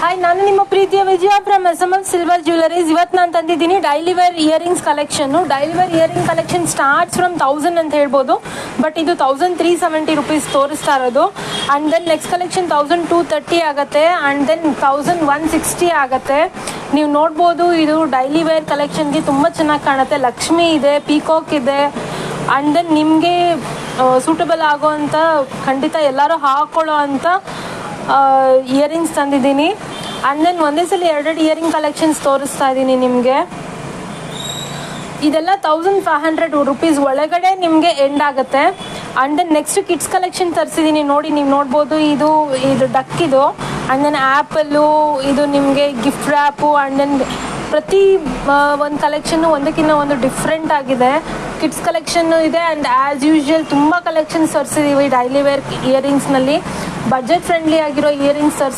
Hi, ನಾನು ನಿಮ್ಮ ಪ್ರೀತಿಯ Vijaya from SMS silver jewelleries. ಇವತ್ತು ನಾನು ತಂದಿದ್ದೀನಿ ಡೈಲಿ ವೇರ್ ಇಯರಿಂಗ್ಸ್ ಕಲೆಕ್ಷನ್ನು. Daily wear earring collection starts from 1000 ಅಂತ ಹೇಳ್ಬೋದು, ಬಟ್ ಇದು 1370 ರುಪೀಸ್ ತೋರಿಸ್ತಾ ಇರೋದು. ಆ್ಯಂಡ್ ದೆನ್ ನೆಕ್ಸ್ಟ್ ಕಲೆಕ್ಷನ್ 1230 ಆಗುತ್ತೆ, ಆ್ಯಂಡ್ ದೆನ್ 1160 ಆಗುತ್ತೆ. ನೀವು ನೋಡ್ಬೋದು, ಇದು ಡೈಲಿ ವೇರ್ ಕಲೆಕ್ಷನ್ಗೆ ತುಂಬ ಚೆನ್ನಾಗಿ ಕಾಣುತ್ತೆ. ಲಕ್ಷ್ಮಿ ಇದೆ, ಪೀಕಾಕ್ ಇದೆ, ಆ್ಯಂಡ್ ದೆನ್ ನಿಮಗೆ ಸೂಟಬಲ್ ಆಗೋವಂಥ, ಖಂಡಿತ ಎಲ್ಲರೂ ಹಾಕ್ಕೊಳ್ಳೋ ಅಂಥ ಇಯರಿಂಗ್ಸ್ ತಂದಿದ್ದೀನಿ. ಆ್ಯಂಡ್ ದೆನ್ ಒಂದೇ ಸಲ ಎರಡು ಇಯರಿಂಗ್ ಕಲೆಕ್ಷನ್ಸ್ ತೋರಿಸ್ತಾ ಇದ್ದೀನಿ ನಿಮಗೆ. ಇದೆಲ್ಲ 1500 ರುಪೀಸ್ ಒಳಗಡೆ ನಿಮಗೆ ಎಂಡ್ ಆಗುತ್ತೆ. And then next kids collection ತರಿಸಿದ್ದೀನಿ ನೋಡಿ, ನೀವು ನೋಡ್ಬೋದು. ಇದು ಡಕ್ ಇದು, ಆ್ಯಂಡ್ ದೆನ್ ಆ್ಯಪಲ್ಲು, ಇದು ನಿಮಗೆ ಗಿಫ್ಟ್ ರ್ಯಾಪು, ಆ್ಯಂಡ್ ದೆನ್ ಪ್ರತಿ ಒಂದು ಕಲೆಕ್ಷನ್ನು ಒಂದಕ್ಕಿಂತ ಒಂದು ಡಿಫ್ರೆಂಟ್ ಆಗಿದೆ. ಕಿಡ್ಸ್ ಕಲೆಕ್ಷನ್ನು ಇದೆ, ಆ್ಯಂಡ್ ಆ್ಯಸ್ ಯೂಶ್ವಲ್ ತುಂಬ ಕಲೆಕ್ಷನ್ಸ್ ತರಿಸಿದ್ದೀವಿ ಡೈಲಿ ವೇರ್ ಇಯರಿಂಗ್ಸ್ನಲ್ಲಿ. ಬಜೆಟ್ ಫ್ರೆಂಡ್ಲಿ ಆಗಿರೋ ಇಯರಿಂಗ್ಸ್ ತರಿಸಿ